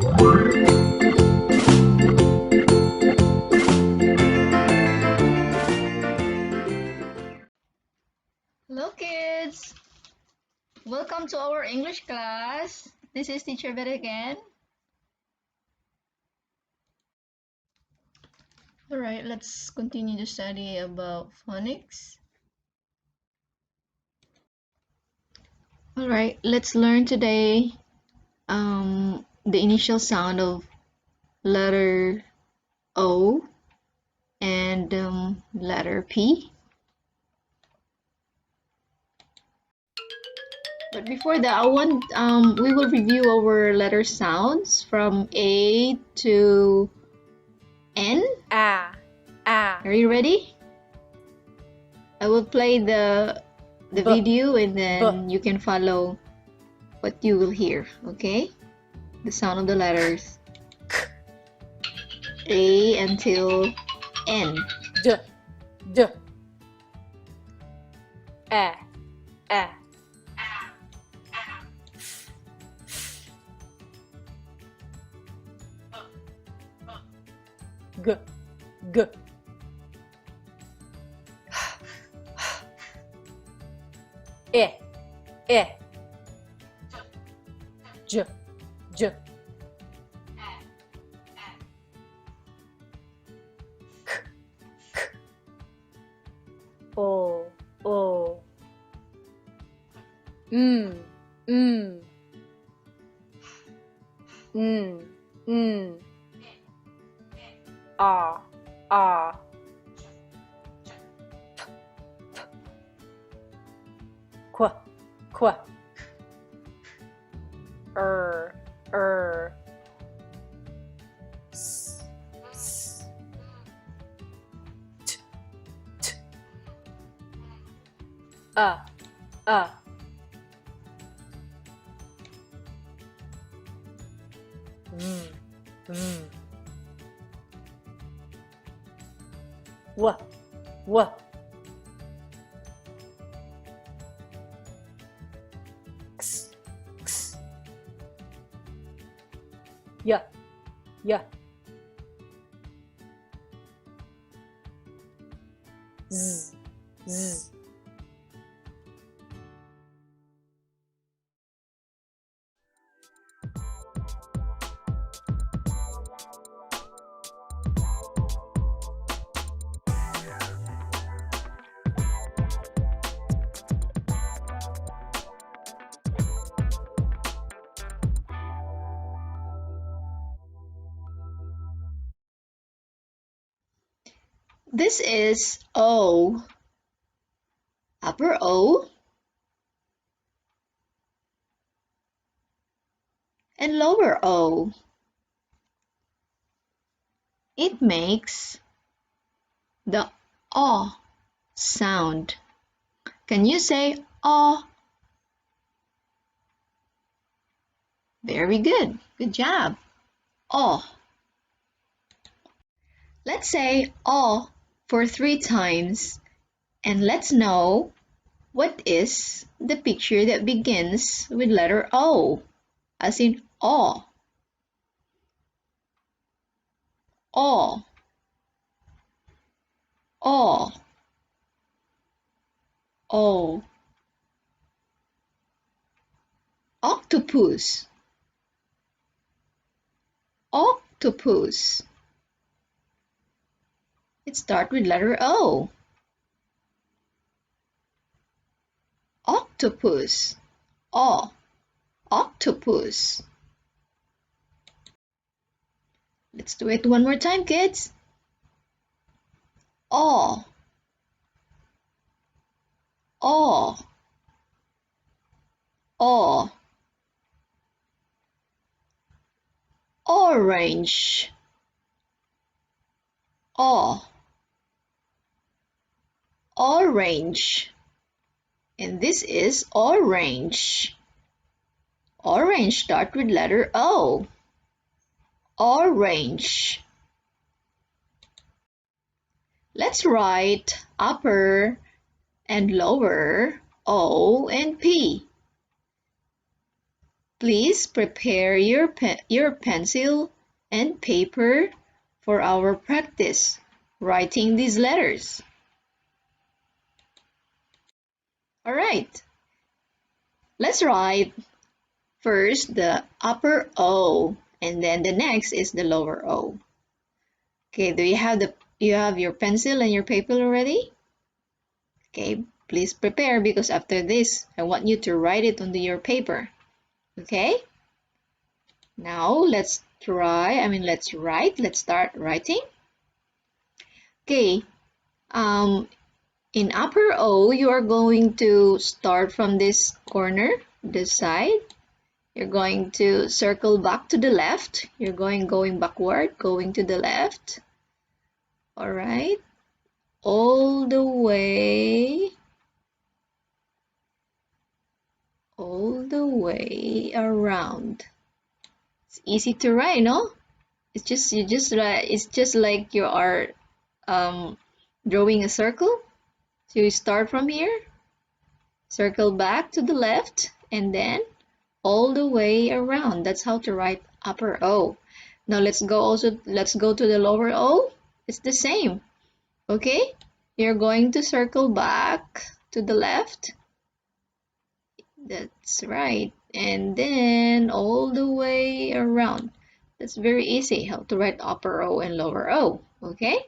Hello kids! Welcome to our English class. This is Teacher Bet again. Alright, let's continue to study about phonics. Alright, let's learn today the initial sound of letter O and letter P. But before that, we will review our letter sounds from A to N. A. Are you ready? I will play the video and then you can follow what you will hear, okay? The sound of the letters A until N. D. D. E. E. G. G. E. E. J. J. K. K. O. O. Mm. Mm. Mm. Mm. A. A. Qu. Qu. S. S. T. T. A. A. W. W. X. X. Y. Y. Z. Z. This is O, upper O, and lower O. It makes the O sound. Can you say O? Very good. Good job. O. Let's say O for 3 times and let's know what is the picture that begins with letter O, as in O. O. O. O. Octopus. Octopus. It starts with letter O. Octopus. O. Octopus. Let's do it one more time, kids. O. O. O. Orange. O. Orange. And this is orange. Orange start with letter O. Orange. Let's write upper and lower O and P. Please prepare your pencil and paper for our practice writing these letters. All right, let's write first the upper O, and then the next is the lower O. Okay, do you have your pencil and your paper already? Okay, please prepare because after this, I want you to write it onto your paper. Okay? Now let's start writing. Okay, in upper O, you are going to start from this corner, this side. You're going to circle back to the left. You're going backward, going to the left. All right, all the way around. It's easy to write, no? It's just like you are drawing a circle. So you start from here, circle back to the left, and then all the way around. That's how to write upper O. Now let's go to the lower O. It's the same. Okay? You're going to circle back to the left. That's right. And then all the way around. That's very easy how to write upper O and lower O. Okay?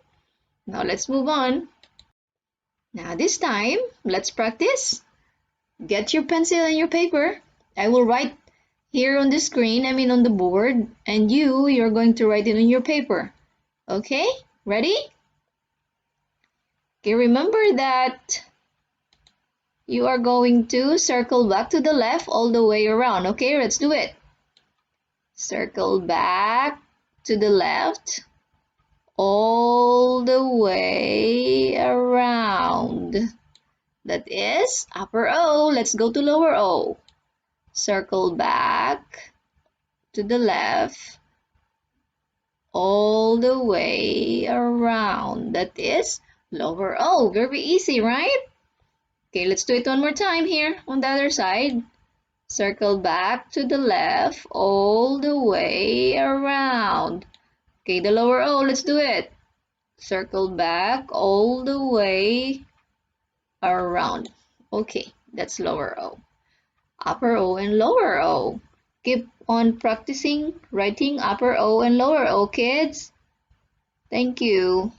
Now let's move on. Now this time, let's practice. Get your pencil and your paper. I will write here on the screen, on the board, and you're going to write it on your paper. Okay? Ready? Okay, remember that you are going to circle back to the left all the way around. Okay, let's do it. Circle back to the left all the way around. That is upper O. Let's go to lower O. Circle back to the left all the way around. That is lower O. Very easy, right? Okay, let's do it one more time here on the other side. Circle back to the left all the way around. Okay, the lower O, let's do it. Circle back all the way around. Okay, that's lower O. Upper O and lower O. Keep on practicing writing upper O and lower O, kids. Thank you.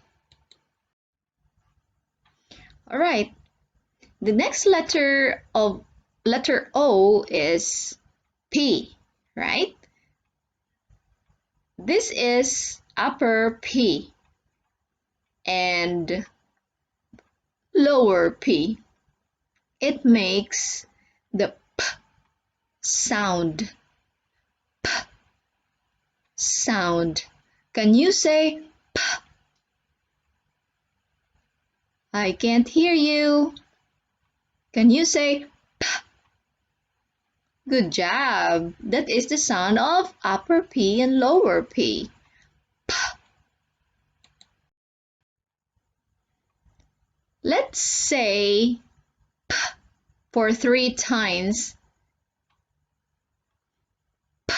All right. The next letter O is P, right? This is upper P and lower P. It makes the P sound. P sound. Can you say P? I can't hear you. Can you say P? Good job. That is the sound of upper P and lower P. P. Let's say P for 3 times. P.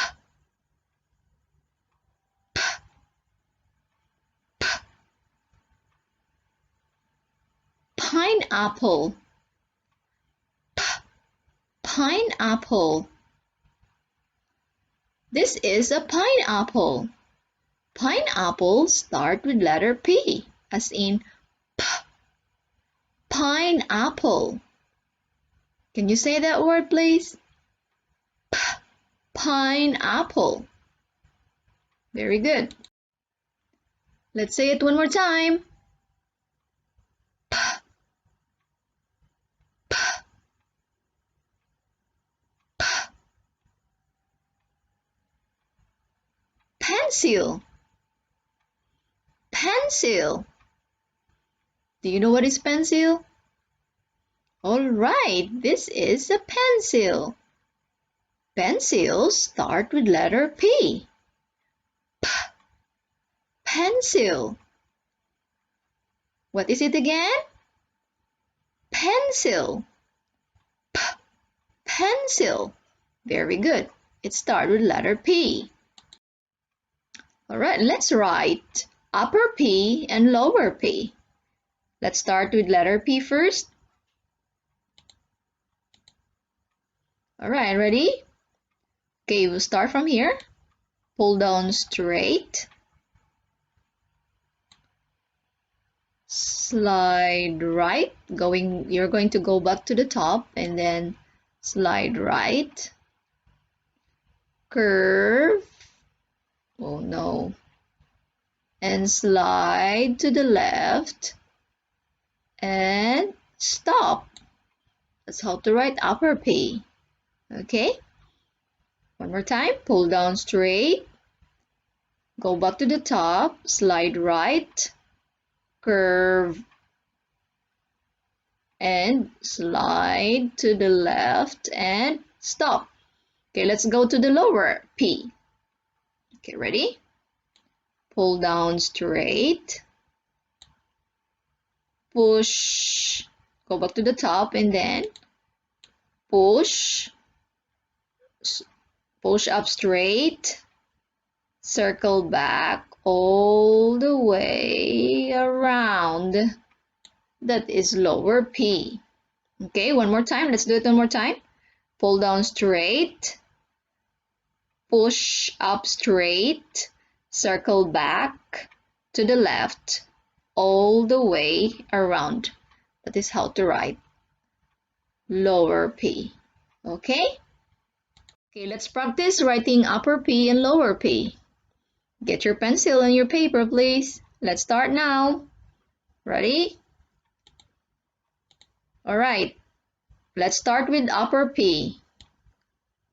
P. P. Pineapple. P. Pineapple. This is a pineapple. Pineapples start with letter P, as in P. Pineapple. Can you say that word, please? P. Pineapple. Very good. Let's say it one more time. P. P. P. Pencil. Pencil. Do you know what is pencil? All right, this is a pencil. Pencils start with letter P. P. Pencil. What is it again? Pencil. P. Pencil. Very good. It starts with letter P. Alright, let's write upper P and lower P. Let's start with letter P first. Alright, ready? Okay, we'll start from here. Pull down straight. Slide right. You're going to go back to the top and then slide right. Curve. Oh no. And slide to the left. And stop. That's how to write upper P. Okay? One more time. Pull down straight. Go back to the top. Slide right. Curve. And slide to the left and stop. Okay, let's go to the lower P. Okay, ready? Pull down straight. Push. Go back to the top and then push. Push up straight. Circle back all the way around. That is lower P. Okay, one more time. Let's do it one more time. Pull down straight. Push up straight. Circle back to the left all the way around. That is how to write lower P. Okay? Okay, let's practice writing upper P and lower P. Get your pencil and your paper, please. Let's start now. Ready? Alright, let's start with upper P.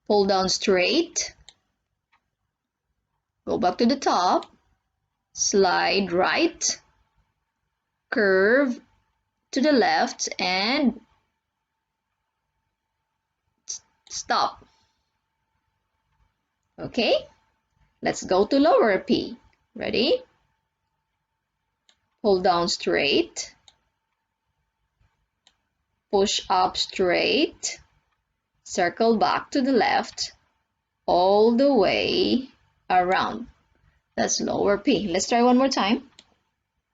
Pull down straight. Go back to the top. Slide right. Curve to the left and stop. Okay? Let's go to lower P. Ready? Pull down straight. Push up straight. Circle back to the left all the way around. That's lower P. Let's try one more time.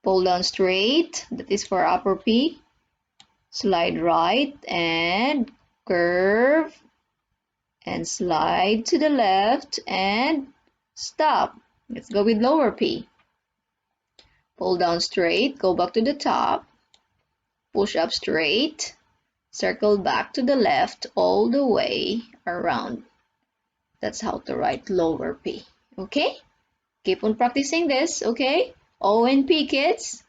Pull down straight. That is for upper P. Slide right and curve and slide to the left and stop. Let's go with lower P. Pull down straight, go back to the top, push up straight, circle back to the left all the way around. That's how to write lower P. Okay? Keep on practicing this, okay? O and P, kids.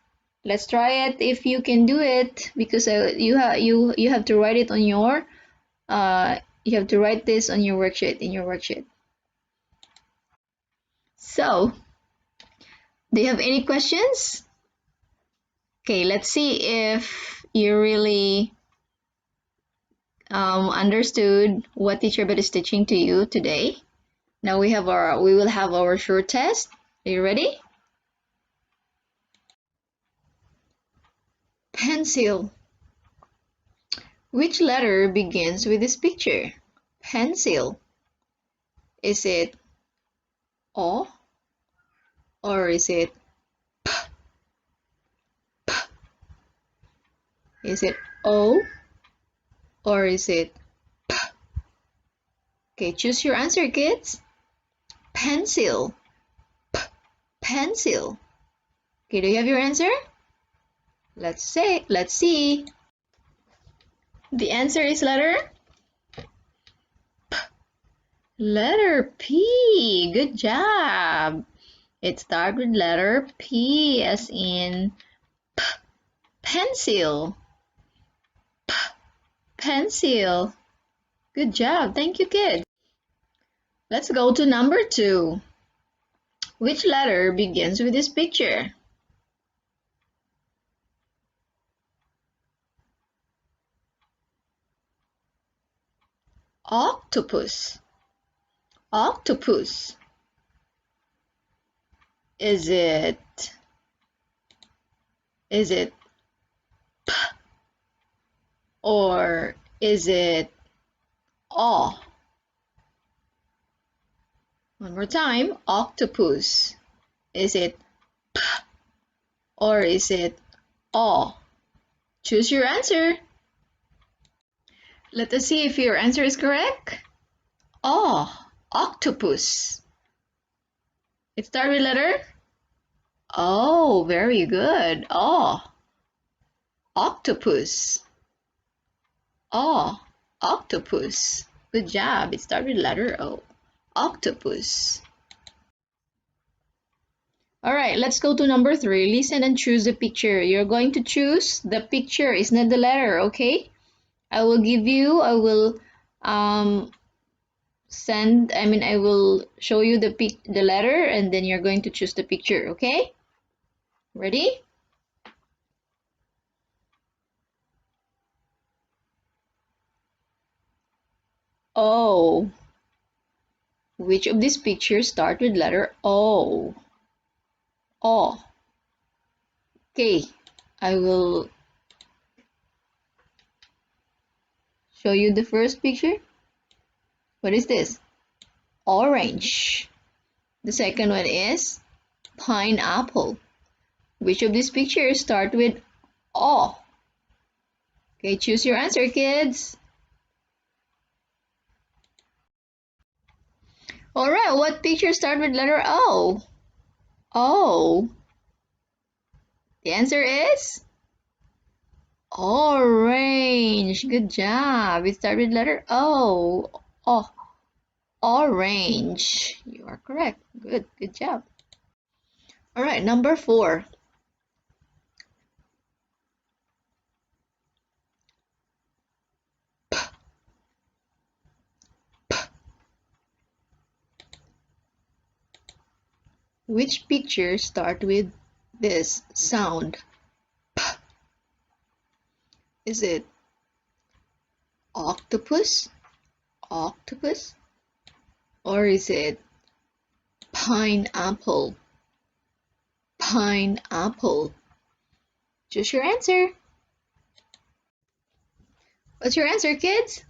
Let's try it if you can do it, because you have to write it on your you have to write this on your worksheet, in your worksheet. So, do you have any questions? Okay, let's see if you really understood what Teacher Beth is teaching to you today. Now we will have our short test. Are you ready? Pencil. Which letter begins with this picture? Pencil. Is it O or is it P? P? Is it O or is it P? Okay, choose your answer, kids. Pencil. P. Pencil. Okay, do you have your answer? Let's see. The answer is letter P. Letter P. Good job. It starts with letter P as in P. Pencil. P. Pencil. Good job. Thank you, kids. Let's go to number 2. Which letter begins with this picture? Octopus. Octopus. Is it P or is it O? One more time. Octopus. Is it P or is it O? Choose your answer. Let us see if your answer is correct. O. Octopus. It starts with letter O. Very good. O. Octopus. O. Octopus. Good job. It starts with letter O. Octopus. Alright, let's go to number 3. Listen and choose the picture. You're going to choose the picture, it's not the letter, okay? I will I will show you the letter and then you're going to choose the picture, okay? Ready? O. Which of these pictures start with letter O? O. Okay, I will show you the first picture. What is this? Orange. The second one is pineapple. Which of these pictures start with O? Okay, choose your answer, kids. Alright, what picture start with letter O? O. The answer is orange. Good job. It starts with letter O. Oh, orange. You are correct. Good job. Alright, number 4. Which picture start with this sound? Is it octopus? Octopus? Or is it pineapple? Pineapple. Choose your answer. What's your answer, kids?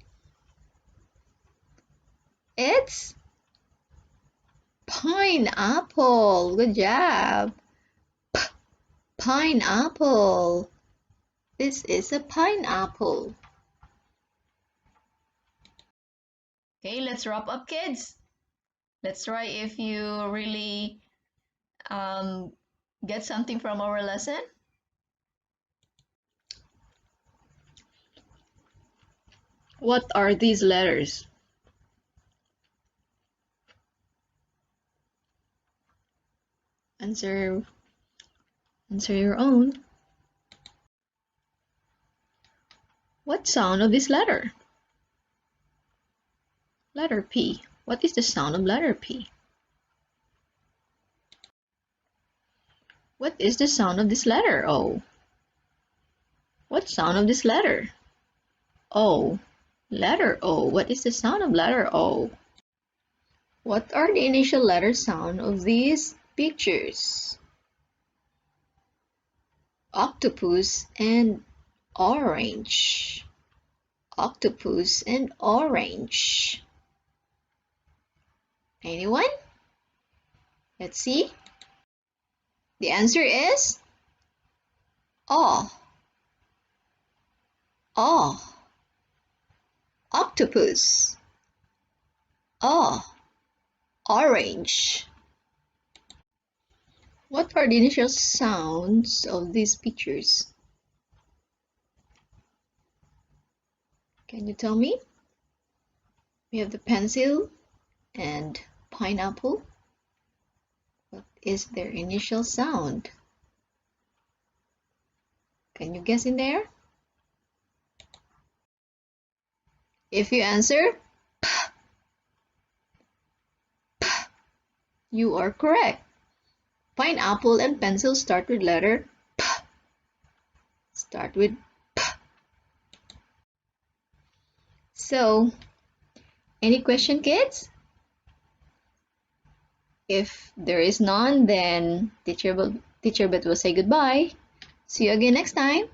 It's pineapple. Good job. Pineapple. This is a pineapple. Okay, let's wrap up, kids. Let's try if you really get something from our lesson. What are these letters? Answer your own. What sound of this letter? Letter P. What is the sound of letter P? What is the sound of this letter O? What sound of this letter? O. Letter O. What is the sound of letter O? What are the initial letter sound of these pictures? Octopus and orange. Octopus and orange. Anyone? Let's see. The answer is O. O. Octopus. O. Orange. What are the initial sounds of these pictures? Can you tell me? We have the pencil and pineapple. What is their initial sound? Can you guess in there? If you answer P, P, you are correct. Pineapple and pencil start with letter P. Start with P. So, any question, kids? If there is none, then Teacher Bet will say goodbye. See you again next time.